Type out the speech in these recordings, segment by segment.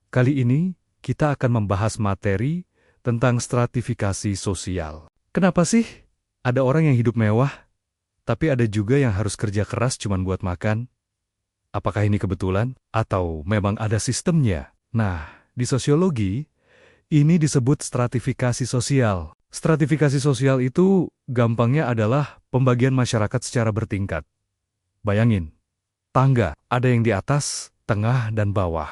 Kali ini, kita akan membahas materi tentang stratifikasi sosial. Kenapa sih ada orang yang hidup mewah, tapi ada juga yang harus kerja keras cuma buat makan? Apakah ini kebetulan? Atau memang ada sistemnya? Nah, di sosiologi, ini disebut stratifikasi sosial. Stratifikasi sosial itu gampangnya adalah pembagian masyarakat secara bertingkat. Bayangin, tangga, ada yang di atas, tengah, dan bawah.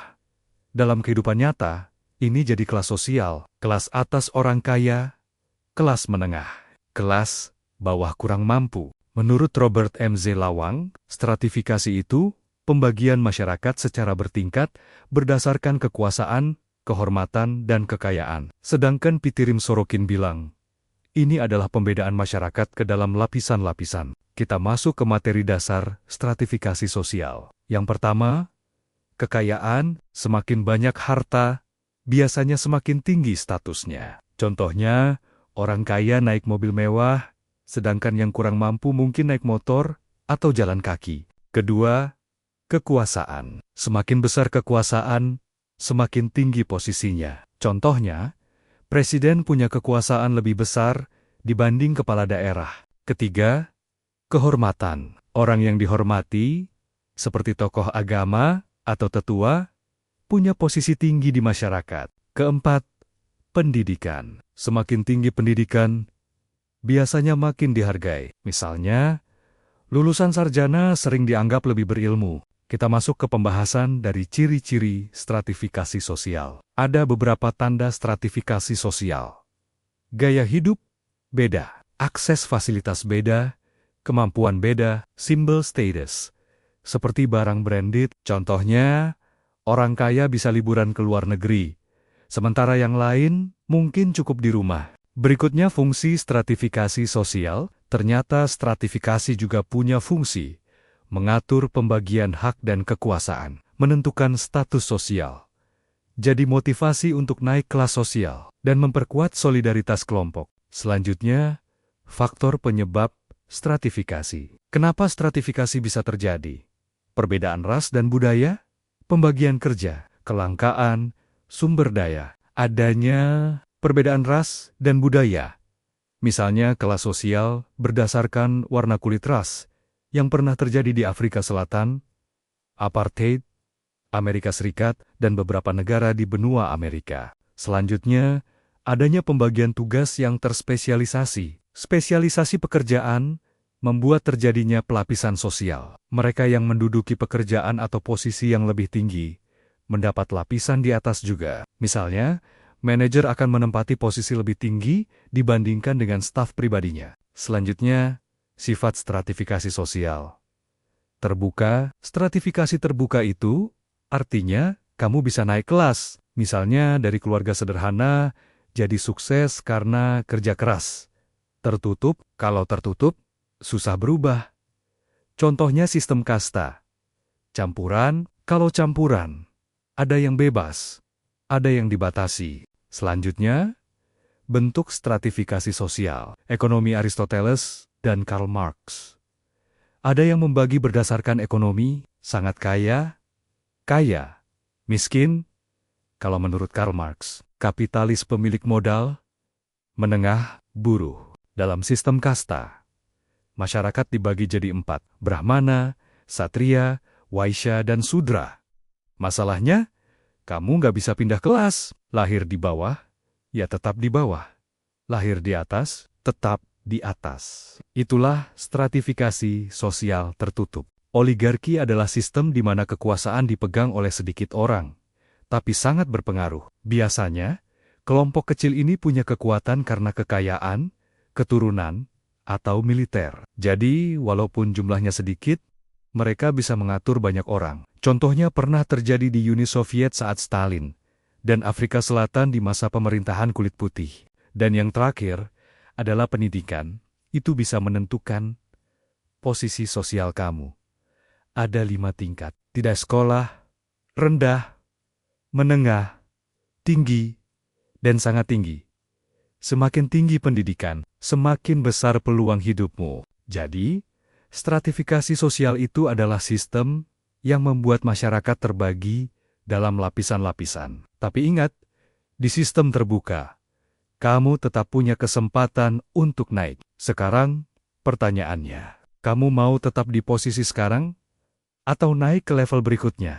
Dalam kehidupan nyata, ini jadi kelas sosial. Kelas atas orang kaya, kelas menengah, kelas bawah kurang mampu. Menurut Robert M.Z. Lawang, stratifikasi itu pembagian masyarakat secara bertingkat berdasarkan kekuasaan, kehormatan, dan kekayaan. Sedangkan Pitirim Sorokin bilang, ini adalah pembedaan masyarakat ke dalam lapisan-lapisan. Kita masuk ke materi dasar stratifikasi sosial. Yang pertama, kekayaan, semakin banyak harta, biasanya semakin tinggi statusnya. Contohnya, orang kaya naik mobil mewah, sedangkan yang kurang mampu mungkin naik motor atau jalan kaki. Kedua, kekuasaan. Semakin besar kekuasaan, semakin tinggi posisinya. Contohnya, presiden punya kekuasaan lebih besar dibanding kepala daerah. Ketiga, kehormatan. Orang yang dihormati, seperti tokoh agama atau tetua, punya posisi tinggi di masyarakat. Keempat, pendidikan. Semakin tinggi pendidikan, biasanya makin dihargai. Misalnya, lulusan sarjana sering dianggap lebih berilmu. Kita masuk ke pembahasan dari ciri-ciri stratifikasi sosial. Ada beberapa tanda stratifikasi sosial. Gaya hidup beda, akses fasilitas beda, kemampuan beda, simbol status. Seperti barang branded, contohnya, orang kaya bisa liburan ke luar negeri, sementara yang lain mungkin cukup di rumah. Berikutnya fungsi stratifikasi sosial. Ternyata stratifikasi juga punya fungsi mengatur pembagian hak dan kekuasaan, menentukan status sosial. Jadi motivasi untuk naik kelas sosial dan memperkuat solidaritas kelompok. Selanjutnya, faktor penyebab stratifikasi. Kenapa stratifikasi bisa terjadi? Perbedaan ras dan budaya, pembagian kerja, kelangkaan, sumber daya, adanya perbedaan ras dan budaya. Misalnya kelas sosial berdasarkan warna kulit ras yang pernah terjadi di Afrika Selatan, apartheid, Amerika Serikat, dan beberapa negara di benua Amerika. Selanjutnya, adanya pembagian tugas yang terspesialisasi. Spesialisasi pekerjaan membuat terjadinya pelapisan sosial. Mereka yang menduduki pekerjaan atau posisi yang lebih tinggi mendapat lapisan di atas juga. Misalnya, manajer akan menempati posisi lebih tinggi dibandingkan dengan staf pribadinya. Selanjutnya, sifat stratifikasi sosial. Terbuka, stratifikasi terbuka itu artinya kamu bisa naik kelas. Misalnya dari keluarga sederhana jadi sukses karena kerja keras. Tertutup, kalau tertutup, susah berubah. Contohnya sistem kasta. Campuran, kalau campuran. Ada yang bebas, ada yang dibatasi. Selanjutnya, bentuk stratifikasi sosial. Ekonomi Aristoteles dan Karl Marx. Ada yang membagi berdasarkan ekonomi, sangat kaya, kaya, miskin. Kalau menurut Karl Marx, kapitalis pemilik modal, menengah, buruh. Dalam sistem kasta, masyarakat dibagi jadi 4, Brahmana, Satria, Waisya, dan Sudra. Masalahnya, kamu nggak bisa pindah kelas. Lahir di bawah, ya tetap di bawah. Lahir di atas, tetap di atas. Itulah stratifikasi sosial tertutup. Oligarki adalah sistem di mana kekuasaan dipegang oleh sedikit orang, tapi sangat berpengaruh. Biasanya, kelompok kecil ini punya kekuatan karena kekayaan, keturunan, atau militer. Jadi, walaupun jumlahnya sedikit, mereka bisa mengatur banyak orang. Contohnya pernah terjadi di Uni Soviet saat Stalin, dan Afrika Selatan di masa pemerintahan kulit putih. Dan yang terakhir adalah pendidikan. Itu bisa menentukan posisi sosial kamu. Ada 5 tingkat. Tidak sekolah, rendah, menengah, tinggi, dan sangat tinggi. Semakin tinggi pendidikan, semakin besar peluang hidupmu. Jadi, stratifikasi sosial itu adalah sistem yang membuat masyarakat terbagi dalam lapisan-lapisan. Tapi ingat, di sistem terbuka, kamu tetap punya kesempatan untuk naik. Sekarang, pertanyaannya, kamu mau tetap di posisi sekarang? Atau naik ke level berikutnya?